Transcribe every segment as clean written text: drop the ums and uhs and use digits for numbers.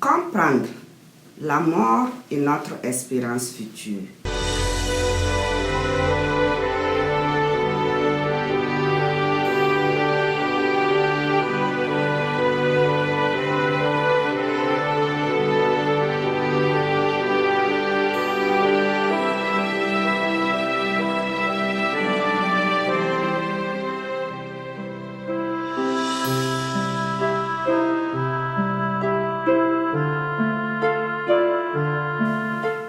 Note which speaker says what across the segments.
Speaker 1: Comprendre la mort et notre espérance future.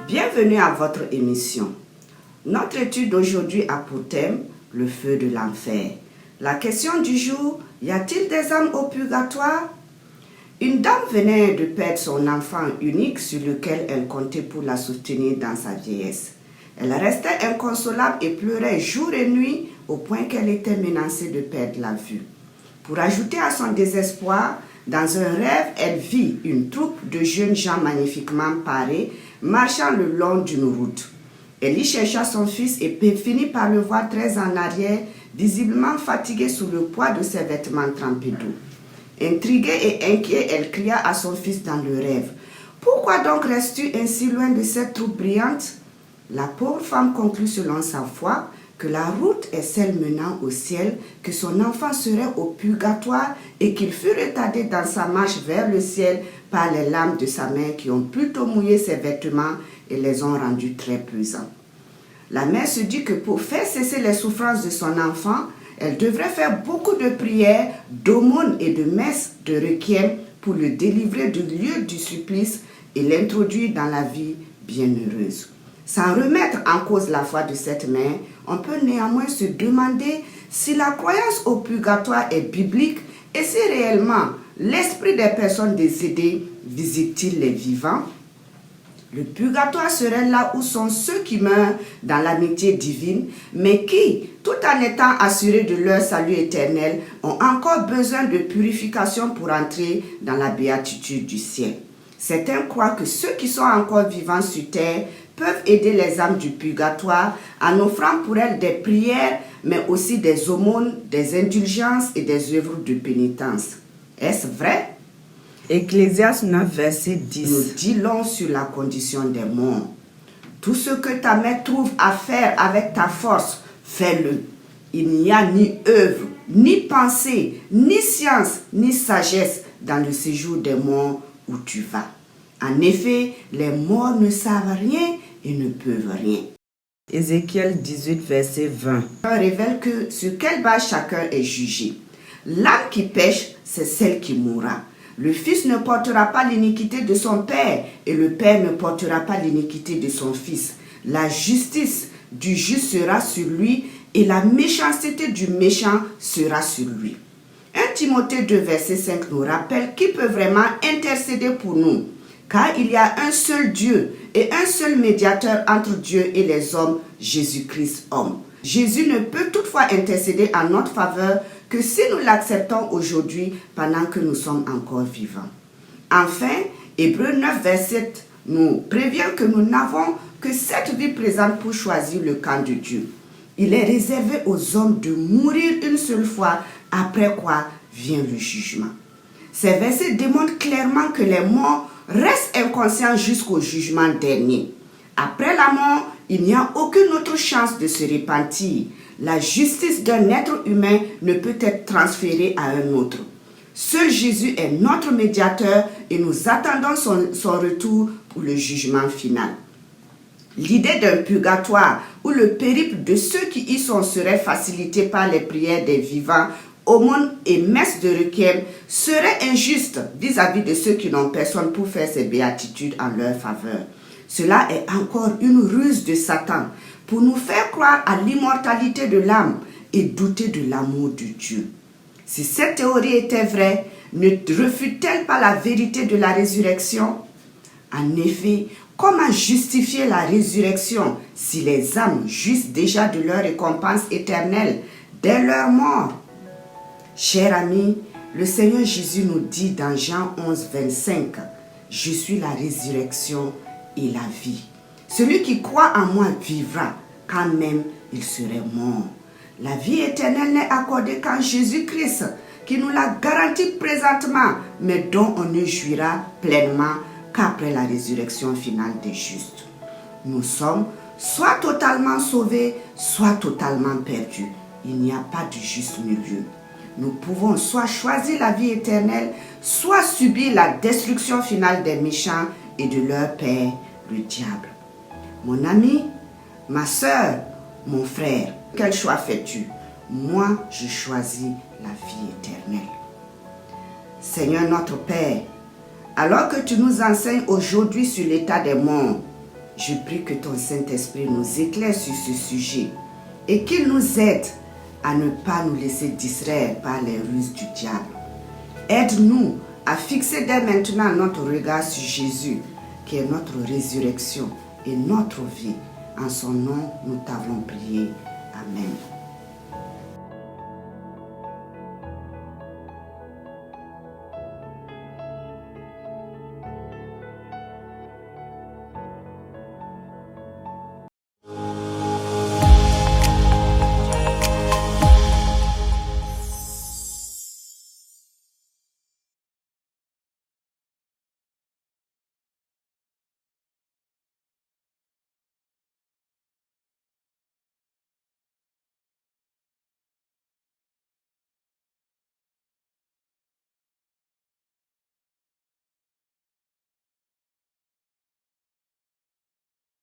Speaker 1: Bienvenue à votre émission. Notre étude d'aujourd'hui a pour thème le feu de l'enfer. La question du jour, y a-t-il des âmes au purgatoire? Une dame venait de perdre son enfant unique sur lequel elle comptait pour la soutenir dans sa vieillesse. Elle restait inconsolable et pleurait jour et nuit au point qu'elle était menacée de perdre la vue. Pour ajouter à son désespoir, dans un rêve, elle vit une troupe de jeunes gens magnifiquement parés marchant le long d'une route. Elle y chercha son fils et finit par le voir très en arrière, visiblement fatigué sous le poids de ses vêtements trempés d'eau. Intriguée et inquiète, elle cria à son fils dans le rêve. « Pourquoi donc restes-tu ainsi loin de cette troupe brillante ?» La pauvre femme conclut selon sa foi que la route est celle menant au ciel, que son enfant serait au purgatoire et qu'il fut retardé dans sa marche vers le ciel par les lames de sa mère qui ont plutôt mouillé ses vêtements et les ont rendus très pesants. La mère se dit que pour faire cesser les souffrances de son enfant, elle devrait faire beaucoup de prières, d'aumônes et de messes de requiem pour le délivrer du lieu du supplice et l'introduire dans la vie bienheureuse. Sans remettre en cause la foi de cette mère, on peut néanmoins se demander si la croyance au purgatoire est biblique et si réellement l'esprit des personnes décédées visite-t-il les vivants. Le purgatoire serait là où sont ceux qui meurent dans l'amitié divine, mais qui, tout en étant assurés de leur salut éternel, ont encore besoin de purification pour entrer dans la béatitude du ciel. Certains croient que ceux qui sont encore vivants sur terre peuvent aider les âmes du purgatoire en offrant pour elles des prières, mais aussi des aumônes, des indulgences et des œuvres de pénitence. Est-ce vrai? Ecclésiaste 9, verset 10 nous dit long sur la condition des morts. Tout ce que ta main trouve à faire avec ta force, fais-le. Il n'y a ni œuvre, ni pensée, ni science, ni sagesse dans le séjour des morts où tu vas. En effet, les morts ne savent rien et ne peuvent rien. Ézéchiel 18, verset 20 révèle que sur quelle base chacun est jugé. L'âme qui pêche, c'est celle qui mourra. Le fils ne portera pas l'iniquité de son père et le père ne portera pas l'iniquité de son fils. La justice du juste sera sur lui et la méchanceté du méchant sera sur lui. 1 Timothée 2, verset 5 nous rappelle qui peut vraiment intercéder pour nous. Car il y a un seul Dieu et un seul médiateur entre Dieu et les hommes, Jésus-Christ homme. Jésus ne peut toutefois intercéder en notre faveur que si nous l'acceptons aujourd'hui pendant que nous sommes encore vivants. Enfin, Hébreux 9, verset 7 nous prévient que nous n'avons que cette vie présente pour choisir le camp de Dieu. Il est réservé aux hommes de mourir une seule fois, après quoi vient le jugement. Ces versets démontrent clairement que les morts restent inconscients jusqu'au jugement dernier. Après la mort, il n'y a aucune autre chance de se repentir. La justice d'un être humain ne peut être transférée à un autre. Seul Jésus est notre médiateur et nous attendons son retour pour le jugement final. L'idée d'un purgatoire où le périple de ceux qui y sont serait facilité par les prières des vivants, aumônes et messes de requiem serait injuste vis-à-vis de ceux qui n'ont personne pour faire ces béatitudes en leur faveur. Cela est encore une ruse de Satan pour nous faire croire à l'immortalité de l'âme et douter de l'amour de Dieu. Si cette théorie était vraie, ne refute-t-elle pas la vérité de la résurrection? En effet, comment justifier la résurrection si les âmes jouissent déjà de leur récompense éternelle dès leur mort? Chers amis, le Seigneur Jésus nous dit dans Jean 11, 25, « Je suis la résurrection et la vie. Celui qui croit en moi vivra, quand même il serait mort. » La vie éternelle n'est accordée qu'en Jésus-Christ, qui nous l'a garanti présentement, mais dont on ne jouira pleinement qu'après la résurrection finale des justes. Nous sommes soit totalement sauvés, soit totalement perdus. Il n'y a pas de juste milieu. Nous pouvons soit choisir la vie éternelle, soit subir la destruction finale des méchants et de leur père, le diable. Mon ami, ma soeur, mon frère, quel choix fais-tu? Moi, je choisis la vie éternelle. Seigneur notre Père, alors que tu nous enseignes aujourd'hui sur l'état des morts, je prie que ton Saint-Esprit nous éclaire sur ce sujet et qu'il nous aide à ne pas nous laisser distraire par les ruses du diable. Aide-nous à fixer dès maintenant notre regard sur Jésus, qui est notre résurrection et notre vie. En son nom, nous t'avons prié. Amen.